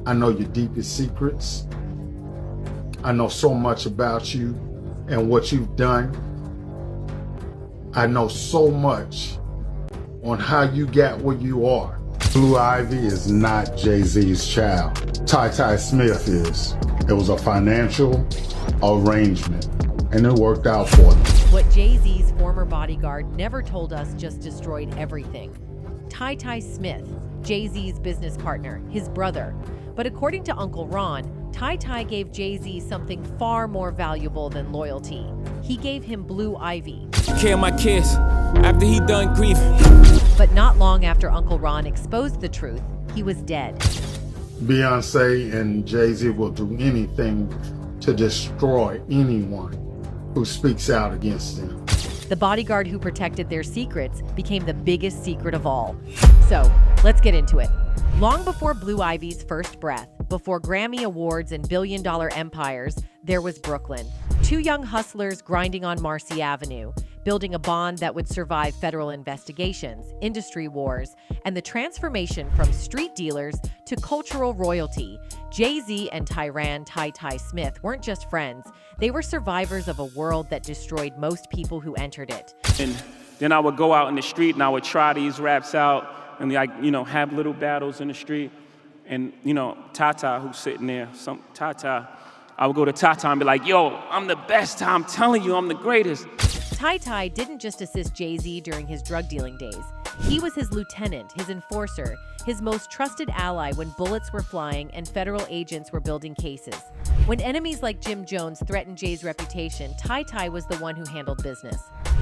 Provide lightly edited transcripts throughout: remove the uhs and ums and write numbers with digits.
I know your deepest secrets. I know so much about you and what you've done. I know so much on how you got where you are. Blue Ivy is not Jay-Z's child. Ty Smith is. It was a financial arrangement, and it worked out for them. What Jay-Z's former bodyguard never told us just destroyed everything. Ty Smith, Jay-Z's business partner, his brother. But according to Uncle Ron, Ty gave Jay-Z something far more valuable than loyalty. He gave him Blue Ivy. Kill my kids after he done grieving. But not long after Uncle Ron exposed the truth, he was dead. Beyonce and Jay-Z will do anything to destroy anyone who speaks out against them. The bodyguard who protected their secrets became the biggest secret of all. So, let's get into it. Long before Blue Ivy's first breath, before Grammy Awards and billion-dollar empires, there was Brooklyn. Two young hustlers grinding on Marcy Avenue, building a bond that would survive federal investigations, industry wars, and the transformation from street dealers to cultural royalty. Jay-Z and Tyran Ty Smith weren't just friends. They were survivors of a world that destroyed most people who entered it. And then I would go out in the street and I would try these raps out and have little battles in the street. And, Tata, who's sitting there, I would go to Tata and be like, yo, I'm the best. I'm telling you, I'm the greatest. Ty didn't just assist Jay-Z during his drug dealing days. He was his lieutenant, his enforcer, his most trusted ally when bullets were flying and federal agents were building cases. When enemies like Jim Jones threatened Jay's reputation, Ty was the one who handled business.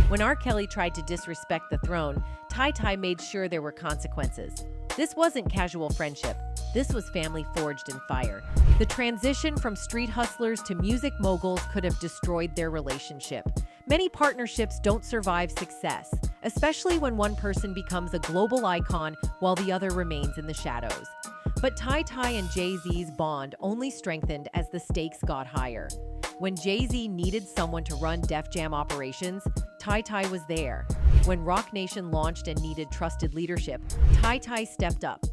When R. Kelly tried to disrespect the throne, Ty made sure there were consequences. This wasn't casual friendship. This was family forged in fire. The transition from street hustlers to music moguls could have destroyed their relationship. Many partnerships don't survive success, especially when one person becomes a global icon while the other remains in the shadows. But Ty and Jay-Z's bond only strengthened as the stakes got higher. When Jay-Z needed someone to run Def Jam operations, Ty was there. When Roc Nation launched and needed trusted leadership, Ty stepped up.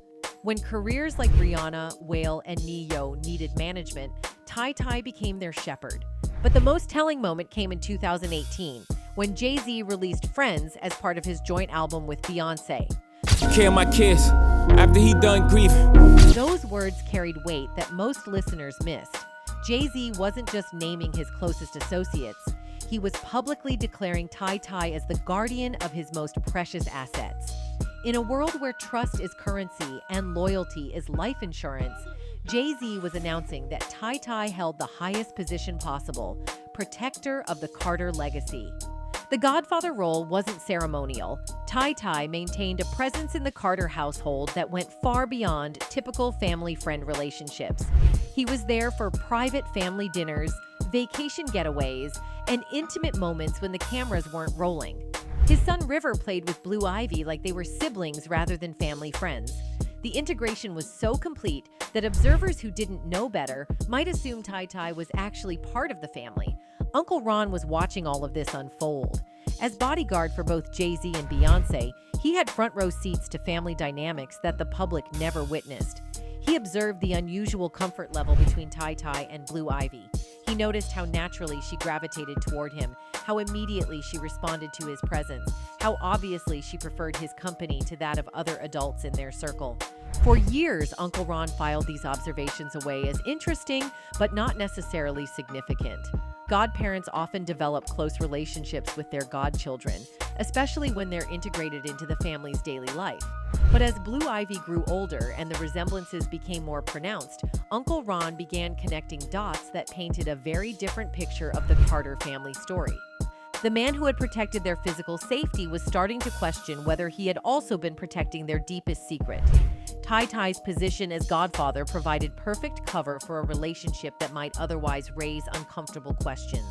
When careers like Rihanna, Whale, and Ne-Yo needed management, Ty became their shepherd. But the most telling moment came in 2018, when Jay-Z released Friends as part of his joint album with Beyonce. Kill my kids after he done grieving. Those words carried weight that most listeners missed. Jay-Z wasn't just naming his closest associates. He was publicly declaring Ty as the guardian of his most precious assets. In a world where trust is currency and loyalty is life insurance, Jay-Z was announcing that Ty held the highest position possible, protector of the Carter legacy. The Godfather role wasn't ceremonial. Ty maintained a presence in the Carter household that went far beyond typical family-friend relationships. He was there for private family dinners, vacation getaways, and intimate moments when the cameras weren't rolling. His son River played with Blue Ivy like they were siblings rather than family friends. The integration was so complete that observers who didn't know better might assume Ty was actually part of the family. Uncle Ron was watching all of this unfold. As bodyguard for both Jay-Z and Beyonce, he had front row seats to family dynamics that the public never witnessed. He observed the unusual comfort level between Ty and Blue Ivy. He noticed how naturally she gravitated toward him, how immediately she responded to his presence, how obviously she preferred his company to that of other adults in their circle. For years, Uncle Ron filed these observations away as interesting, but not necessarily significant. Godparents often develop close relationships with their godchildren, especially when they're integrated into the family's daily life. But as Blue Ivy grew older and the resemblances became more pronounced, Uncle Ron began connecting dots that painted a very different picture of the Carter family story. The man who had protected their physical safety was starting to question whether he had also been protecting their deepest secret. Ty's position as godfather provided perfect cover for a relationship that might otherwise raise uncomfortable questions.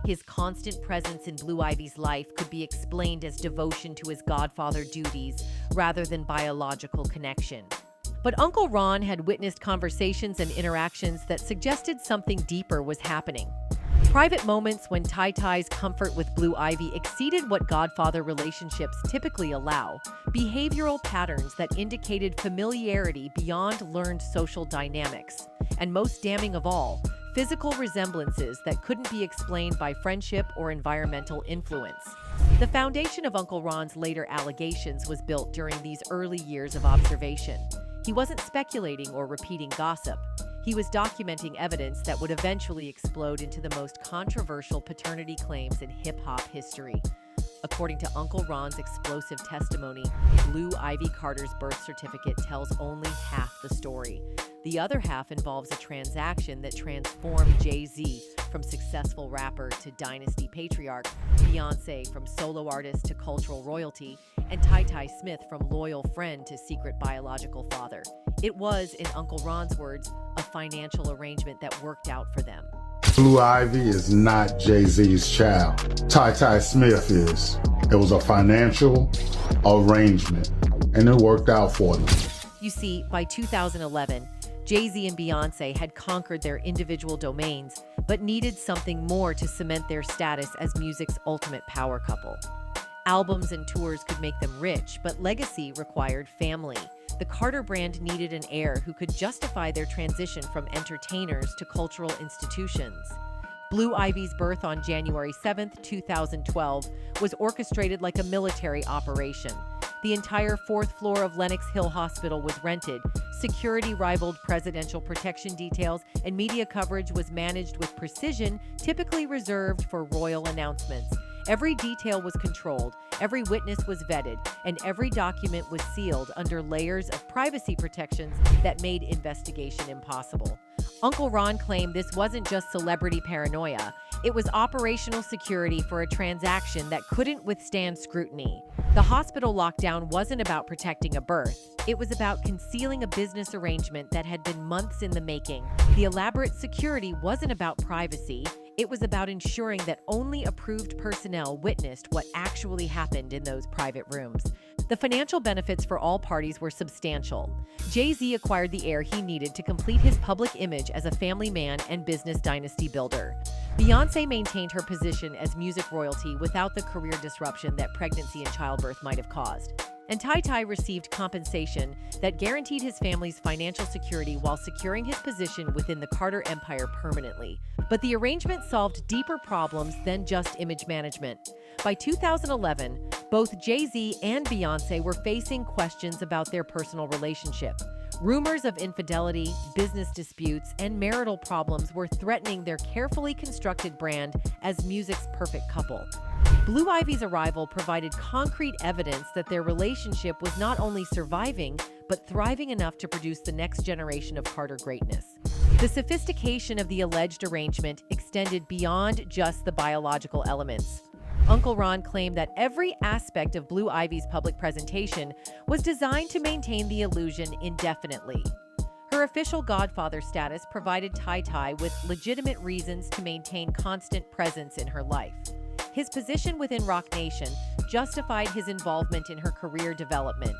His constant presence in Blue Ivy's life could be explained as devotion to his godfather duties rather than biological connection. But Uncle Ron had witnessed conversations and interactions that suggested something deeper was happening. Private moments when Tai Tai's comfort with Blue Ivy exceeded what godfather relationships typically allow, behavioral patterns that indicated familiarity beyond learned social dynamics, and most damning of all, physical resemblances that couldn't be explained by friendship or environmental influence. The foundation of Uncle Ron's later allegations was built during these early years of observation. He wasn't speculating or repeating gossip. He was documenting evidence that would eventually explode into the most controversial paternity claims in hip-hop history. According to Uncle Ron's explosive testimony, Blue Ivy Carter's birth certificate tells only half the story. The other half involves a transaction that transformed Jay-Z from successful rapper to Dynasty patriarch, Beyonce from solo artist to cultural royalty, and Tai Tai Smith from loyal friend to secret biological father. It was, in Uncle Ron's words, a financial arrangement that worked out for them. Blue Ivy is not Jay-Z's child. Tai Tai Smith is. It was a financial arrangement, and it worked out for them. You see, by 2011, Jay-Z and Beyonce had conquered their individual domains, but needed something more to cement their status as music's ultimate power couple. Albums and tours could make them rich, but legacy required family. The Carter brand needed an heir who could justify their transition from entertainers to cultural institutions. Blue Ivy's birth on January 7, 2012, was orchestrated like a military operation. The entire fourth floor of Lenox Hill Hospital was rented, security rivaled presidential protection details, and media coverage was managed with precision typically reserved for royal announcements. Every detail was controlled, every witness was vetted, and every document was sealed under layers of privacy protections that made investigation impossible. Uncle Ron claimed this wasn't just celebrity paranoia, it was operational security for a transaction that couldn't withstand scrutiny. The hospital lockdown wasn't about protecting a birth, it was about concealing a business arrangement that had been months in the making. The elaborate security wasn't about privacy, it was about ensuring that only approved personnel witnessed what actually happened in those private rooms. The financial benefits for all parties were substantial. Jay-Z acquired the heir he needed to complete his public image as a family man and business dynasty builder. Beyonce maintained her position as music royalty without the career disruption that pregnancy and childbirth might have caused. And Tai Tai received compensation that guaranteed his family's financial security while securing his position within the Carter empire permanently. But the arrangement solved deeper problems than just image management. By 2011, both Jay-Z and Beyonce were facing questions about their personal relationship. Rumors of infidelity, business disputes, and marital problems were threatening their carefully constructed brand as music's perfect couple. Blue Ivy's arrival provided concrete evidence that their relationship was not only surviving, but thriving enough to produce the next generation of Carter greatness. The sophistication of the alleged arrangement extended beyond just the biological elements. Uncle Ron claimed that every aspect of Blue Ivy's public presentation was designed to maintain the illusion indefinitely. Her official godfather status provided Tai Tai with legitimate reasons to maintain constant presence in her life. His position within Roc Nation justified his involvement in her career development.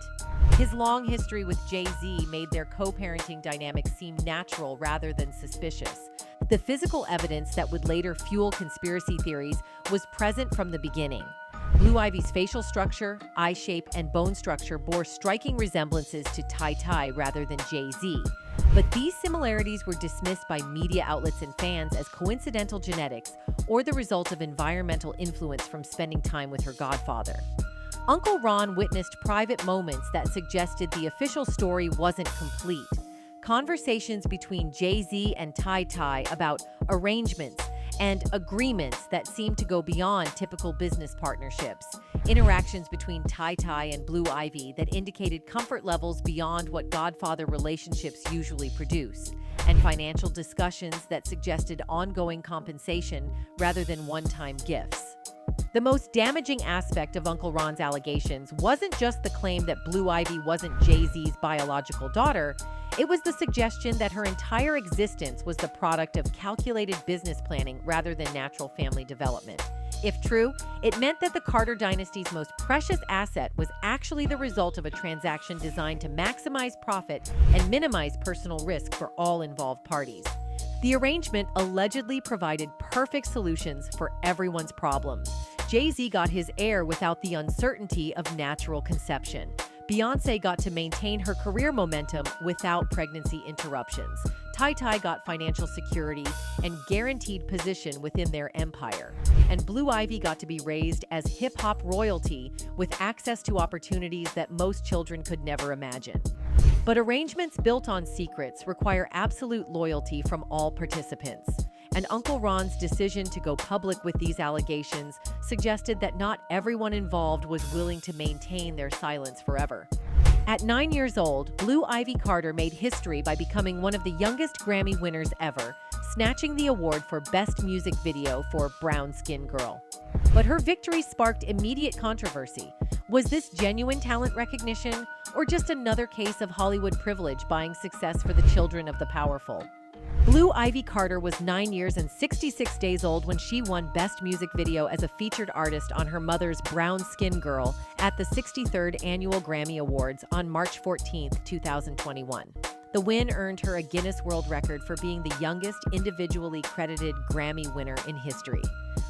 His long history with Jay-Z made their co-parenting dynamic seem natural rather than suspicious. The physical evidence that would later fuel conspiracy theories was present from the beginning. Blue Ivy's facial structure, eye shape, and bone structure bore striking resemblances to Tai Tai rather than Jay-Z. But these similarities were dismissed by media outlets and fans as coincidental genetics or the result of environmental influence from spending time with her godfather. Uncle Ron witnessed private moments that suggested the official story wasn't complete. Conversations between Jay-Z and Tai Tai about arrangements and agreements that seemed to go beyond typical business partnerships. Interactions between Tai Tai and Blue Ivy that indicated comfort levels beyond what godfather relationships usually produce. And financial discussions that suggested ongoing compensation rather than one-time gifts. The most damaging aspect of Uncle Ron's allegations wasn't just the claim that Blue Ivy wasn't Jay-Z's biological daughter, it was the suggestion that her entire existence was the product of calculated business planning rather than natural family development. If true, it meant that the Carter dynasty's most precious asset was actually the result of a transaction designed to maximize profit and minimize personal risk for all involved parties. The arrangement allegedly provided perfect solutions for everyone's problems. Jay-Z got his heir without the uncertainty of natural conception. Beyonce got to maintain her career momentum without pregnancy interruptions. Ty got financial security and guaranteed position within their empire. And Blue Ivy got to be raised as hip-hop royalty with access to opportunities that most children could never imagine. But arrangements built on secrets require absolute loyalty from all participants. And Uncle Ron's decision to go public with these allegations suggested that not everyone involved was willing to maintain their silence forever. At 9 years old, Blue Ivy Carter made history by becoming one of the youngest Grammy winners ever, snatching the award for Best Music Video for Brown Skin Girl. But her victory sparked immediate controversy. Was this genuine talent recognition, or just another case of Hollywood privilege buying success for the children of the powerful? Blue Ivy Carter was 9 years and 66 days old when she won Best Music Video as a featured artist on her mother's Brown Skin Girl at the 63rd Annual Grammy Awards on March 14, 2021. The win earned her a Guinness World Record for being the youngest individually credited Grammy winner in history.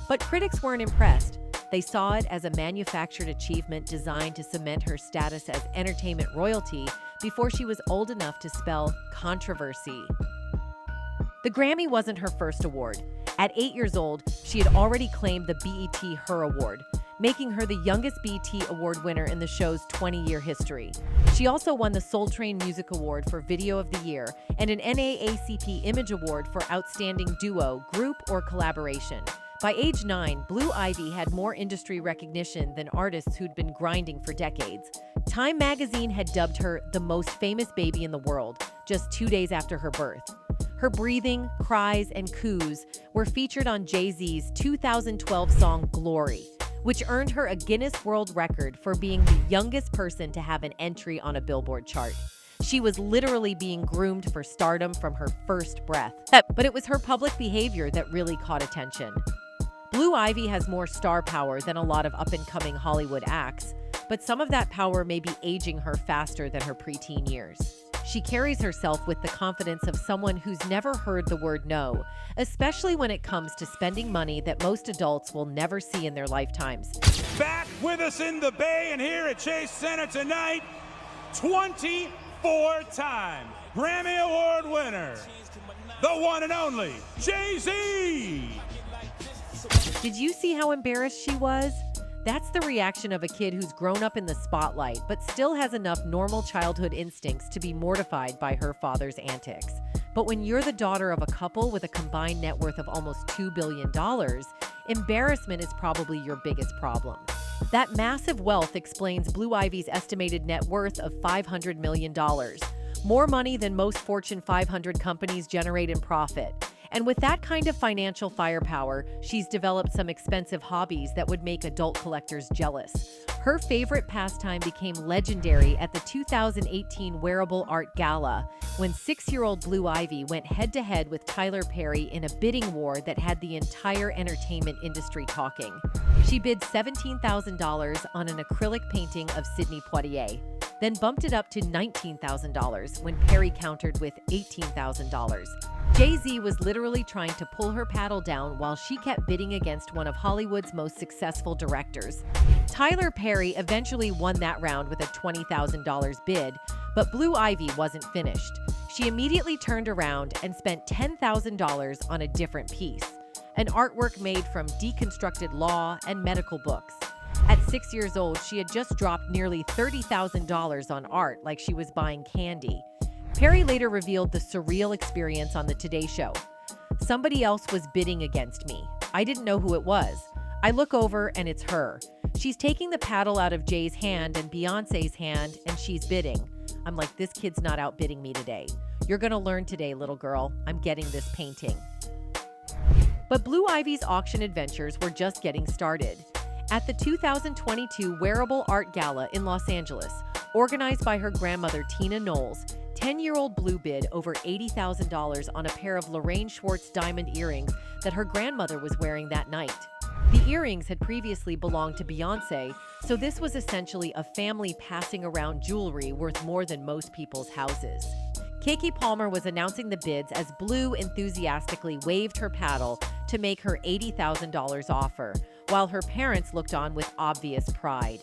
But critics weren't impressed. They saw it as a manufactured achievement designed to cement her status as entertainment royalty before she was old enough to spell controversy. The Grammy wasn't her first award. At 8 years old, she had already claimed the BET Her Award, making her the youngest BET Award winner in the show's 20-year history. She also won the Soul Train Music Award for Video of the Year and an NAACP Image Award for Outstanding Duo, Group, or Collaboration. By age 9, Blue Ivy had more industry recognition than artists who'd been grinding for decades. Time magazine had dubbed her the most famous baby in the world, just 2 days after her birth. Her breathing, cries, and coos were featured on Jay-Z's 2012 song Glory, which earned her a Guinness World Record for being the youngest person to have an entry on a Billboard chart. She was literally being groomed for stardom from her first breath. But it was her public behavior that really caught attention. Blue Ivy has more star power than a lot of up-and-coming Hollywood acts, but some of that power may be aging her faster than her preteen years. She carries herself with the confidence of someone who's never heard the word no, especially when it comes to spending money that most adults will never see in their lifetimes. Back with us in the Bay and here at Chase Center tonight, 24-time Grammy Award winner, the one and only Jay-Z. Did you see how embarrassed she was? That's the reaction of a kid who's grown up in the spotlight but still has enough normal childhood instincts to be mortified by her father's antics. But when you're the daughter of a couple with a combined net worth of almost $2 billion, embarrassment is probably your biggest problem. That massive wealth explains Blue Ivy's estimated net worth of $500 million, more money than most Fortune 500 companies generate in profit. And with that kind of financial firepower, she's developed some expensive hobbies that would make adult collectors jealous. Her favorite pastime became legendary at the 2018 Wearable Art Gala, when 6-year-old Blue Ivy went head-to-head with Tyler Perry in a bidding war that had the entire entertainment industry talking. She bid $17,000 on an acrylic painting of Sidney Poitier, then bumped it up to $19,000 when Perry countered with $18,000. Jay-Z was literally trying to pull her paddle down while she kept bidding against one of Hollywood's most successful directors. Tyler Perry eventually won that round with a $20,000 bid, but Blue Ivy wasn't finished. She immediately turned around and spent $10,000 on a different piece, an artwork made from deconstructed law and medical books. At 6 years old, she had just dropped nearly $30,000 on art like she was buying candy. Perry later revealed the surreal experience on the Today Show. Somebody else was bidding against me. I didn't know who it was. I look over and it's her. She's taking the paddle out of Jay's hand and Beyonce's hand, and she's bidding. I'm like, this kid's not outbidding me today. You're gonna learn today, little girl. I'm getting this painting. But Blue Ivy's auction adventures were just getting started. At the 2022 Wearable Art Gala in Los Angeles, organized by her grandmother Tina Knowles, 10-year-old Blue bid over $80,000 on a pair of Lorraine Schwartz diamond earrings that her grandmother was wearing that night. The earrings had previously belonged to Beyonce, so this was essentially a family passing around jewelry worth more than most people's houses. Keke Palmer was announcing the bids as Blue enthusiastically waved her paddle to make her $80,000 offer, while her parents looked on with obvious pride.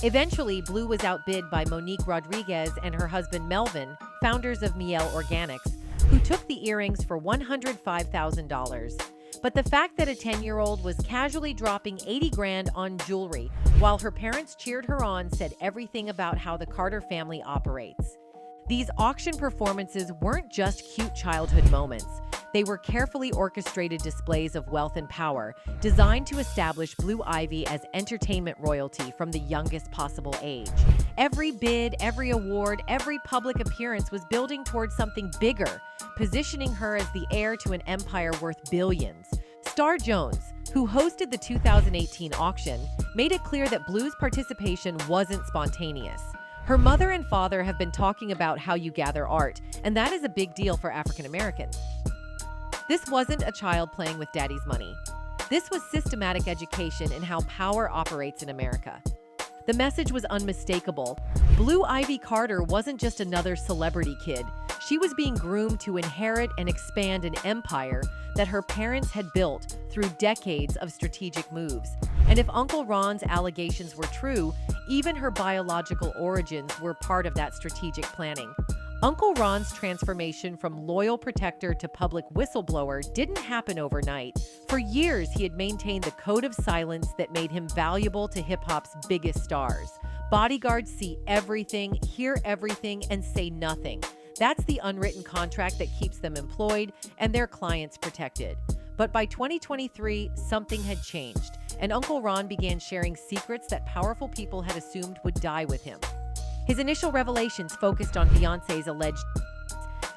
Eventually, Blue was outbid by Monique Rodriguez and her husband Melvin, founders of Miel Organics, who took the earrings for $105,000. But the fact that a 10-year-old was casually dropping 80 grand on jewelry while her parents cheered her on said everything about how the Carter family operates. These auction performances weren't just cute childhood moments. They were carefully orchestrated displays of wealth and power, designed to establish Blue Ivy as entertainment royalty from the youngest possible age. Every bid, every award, every public appearance was building towards something bigger, positioning her as the heir to an empire worth billions. Star Jones, who hosted the 2018 auction, made it clear that Blue's participation wasn't spontaneous. Her mother and father have been talking about how you gather art, and that is a big deal for African Americans. This wasn't a child playing with daddy's money. This was systematic education in how power operates in America. The message was unmistakable. Blue Ivy Carter wasn't just another celebrity kid. She was being groomed to inherit and expand an empire that her parents had built through decades of strategic moves. And if Uncle Ron's allegations were true, even her biological origins were part of that strategic planning. Uncle Ron's transformation from loyal protector to public whistleblower didn't happen overnight. For years, he had maintained the code of silence that made him valuable to hip-hop's biggest stars. Bodyguards see everything, hear everything, and say nothing. That's the unwritten contract that keeps them employed and their clients protected. But by 2023, something had changed, and Uncle Ron began sharing secrets that powerful people had assumed would die with him. His initial revelations focused on Beyonce's alleged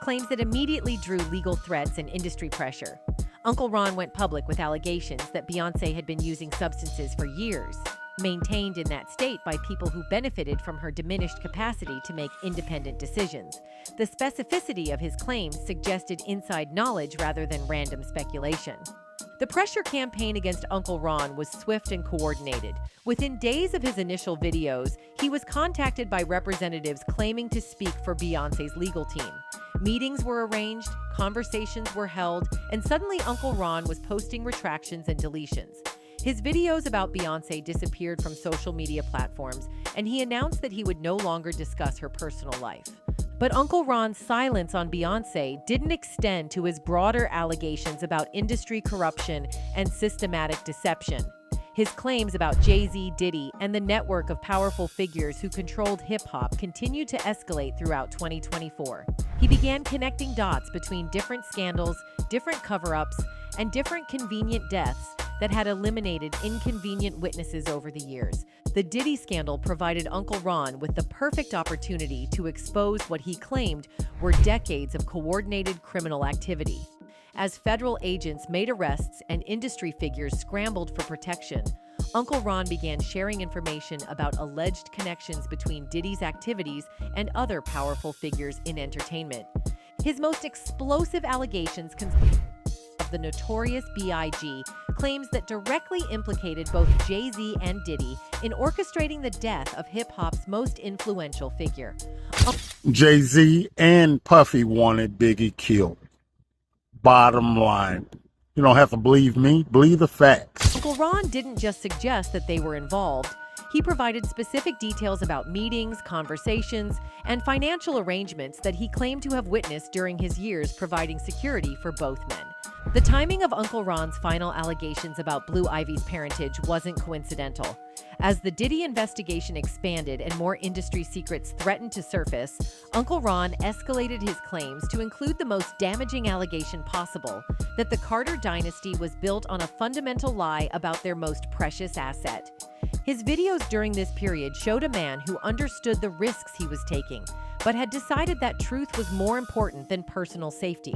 claims that immediately drew legal threats and industry pressure. Uncle Ron went public with allegations that Beyonce had been using substances for years, maintained in that state by people who benefited from her diminished capacity to make independent decisions. The specificity of his claims suggested inside knowledge rather than random speculation. The pressure campaign against Uncle Ron was swift and coordinated. Within days of his initial videos, he was contacted by representatives claiming to speak for Beyonce's legal team. Meetings were arranged, conversations were held, and suddenly Uncle Ron was posting retractions and deletions. His videos about Beyonce disappeared from social media platforms, and he announced that he would no longer discuss her personal life. But Uncle Ron's silence on Beyonce didn't extend to his broader allegations about industry corruption and systematic deception. His claims about Jay-Z, Diddy, and the network of powerful figures who controlled hip-hop continued to escalate throughout 2024. He began connecting dots between different scandals, different cover-ups, and different convenient deaths that had eliminated inconvenient witnesses over the years. The Diddy scandal provided Uncle Ron with the perfect opportunity to expose what he claimed were decades of coordinated criminal activity. As federal agents made arrests and industry figures scrambled for protection, Uncle Ron began sharing information about alleged connections between Diddy's activities and other powerful figures in entertainment. His most explosive allegations consist of the notorious B.I.G. claims that directly implicated both Jay-Z and Diddy in orchestrating the death of hip-hop's most influential figure. Jay-Z and Puffy wanted Biggie killed. Bottom line. You don't have to believe me, believe the facts. Uncle Ron didn't just suggest that they were involved. He provided specific details about meetings, conversations, and financial arrangements that he claimed to have witnessed during his years providing security for both men. The timing of Uncle Ron's final allegations about Blue Ivy's parentage wasn't coincidental. As the Diddy investigation expanded and more industry secrets threatened to surface, Uncle Ron escalated his claims to include the most damaging allegation possible, that the Carter dynasty was built on a fundamental lie about their most precious asset. His videos during this period showed a man who understood the risks he was taking, but had decided that truth was more important than personal safety.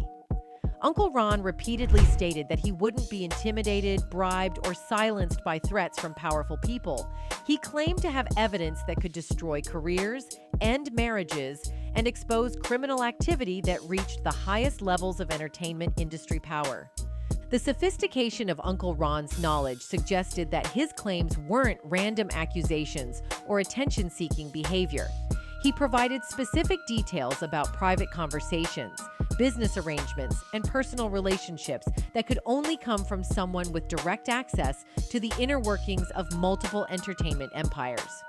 Uncle Ron repeatedly stated that he wouldn't be intimidated, bribed, or silenced by threats from powerful people. He claimed to have evidence that could destroy careers, end marriages, and expose criminal activity that reached the highest levels of entertainment industry power. The sophistication of Uncle Ron's knowledge suggested that his claims weren't random accusations or attention-seeking behavior. He provided specific details about private conversations, business arrangements, and personal relationships that could only come from someone with direct access to the inner workings of multiple entertainment empires.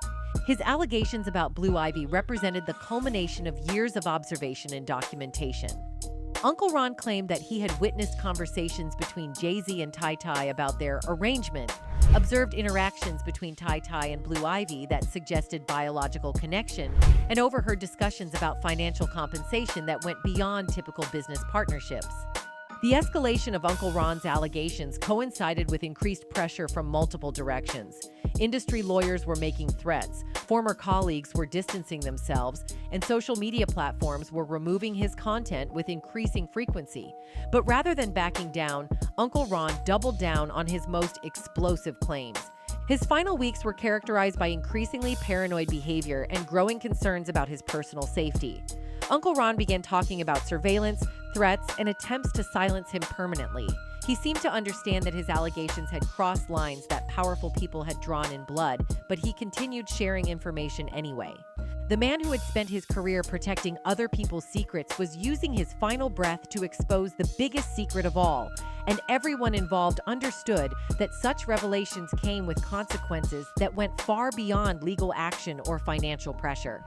His allegations about Blue Ivy represented the culmination of years of observation and documentation. Uncle Ron claimed that he had witnessed conversations between Jay-Z and Ty Ty about their arrangement, observed interactions between Ty Ty and Blue Ivy that suggested biological connection, and overheard discussions about financial compensation that went beyond typical business partnerships. The escalation of Uncle Ron's allegations coincided with increased pressure from multiple directions. Industry lawyers were making threats, former colleagues were distancing themselves, and social media platforms were removing his content with increasing frequency. But rather than backing down, Uncle Ron doubled down on his most explosive claims. His final weeks were characterized by increasingly paranoid behavior and growing concerns about his personal safety. Uncle Ron began talking about surveillance, threats, and attempts to silence him permanently. He seemed to understand that his allegations had crossed lines that powerful people had drawn in blood, but he continued sharing information anyway. The man who had spent his career protecting other people's secrets was using his final breath to expose the biggest secret of all, and everyone involved understood that such revelations came with consequences that went far beyond legal action or financial pressure.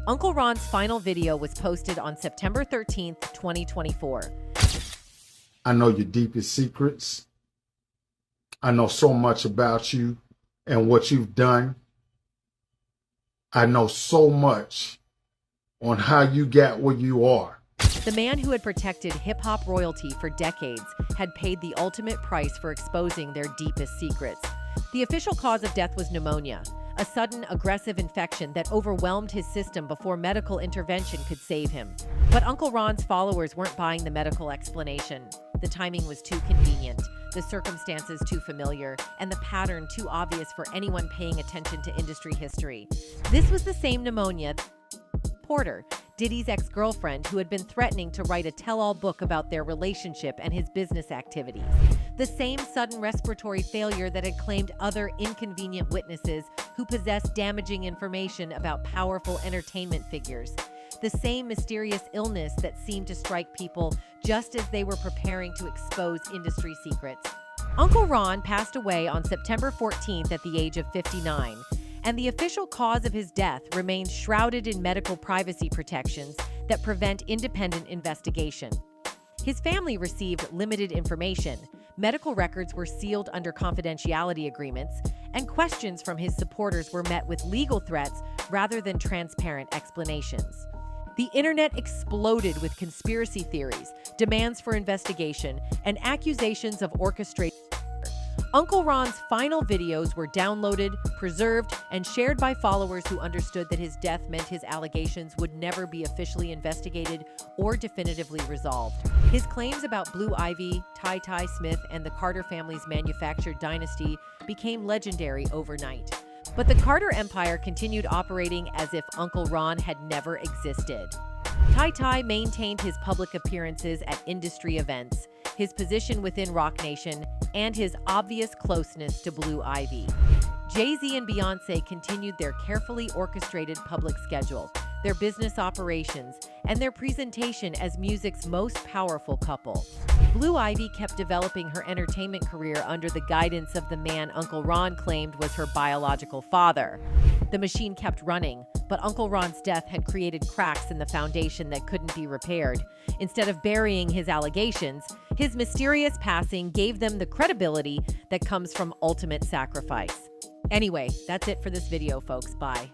Uncle Ron's final video was posted on September 13, 2024. I know your deepest secrets. I know so much about you and what you've done. I know so much on how you got where you are. The man who had protected hip-hop royalty for decades had paid the ultimate price for exposing their deepest secrets. The official cause of death was pneumonia, a sudden aggressive infection that overwhelmed his system before medical intervention could save him. But Uncle Ron's followers weren't buying the medical explanation. The timing was too convenient, the circumstances too familiar, and the pattern too obvious for anyone paying attention to industry history. This was the same pneumonia Porter, Diddy's ex-girlfriend, who had been threatening to write a tell-all book about their relationship and his business activities. The same sudden respiratory failure that had claimed other inconvenient witnesses who possessed damaging information about powerful entertainment figures. The same mysterious illness that seemed to strike people just as they were preparing to expose industry secrets. Uncle Ron passed away on September 14th at the age of 59. And the official cause of his death remains shrouded in medical privacy protections that prevent independent investigation. His family received limited information, medical records were sealed under confidentiality agreements, and questions from his supporters were met with legal threats rather than transparent explanations. The internet exploded with conspiracy theories, demands for investigation, and accusations of orchestrated. Uncle Ron's final videos were downloaded, preserved, and shared by followers who understood that his death meant his allegations would never be officially investigated or definitively resolved. His claims about Blue Ivy, Ty Ty Smith, and the Carter family's manufactured Dynasty became legendary overnight. But the Carter empire continued operating as if Uncle Ron had never existed. Ty Ty maintained his public appearances at industry events, his position within Roc Nation, and his obvious closeness to Blue Ivy. Jay-Z and Beyonce continued their carefully orchestrated public schedule, their business operations, and their presentation as music's most powerful couple. Blue Ivy kept developing her entertainment career under the guidance of the man Uncle Ron claimed was her biological father. The machine kept running, but Uncle Ron's death had created cracks in the foundation that couldn't be repaired. Instead of burying his allegations, his mysterious passing gave them the credibility that comes from ultimate sacrifice. Anyway, that's it for this video, folks. Bye.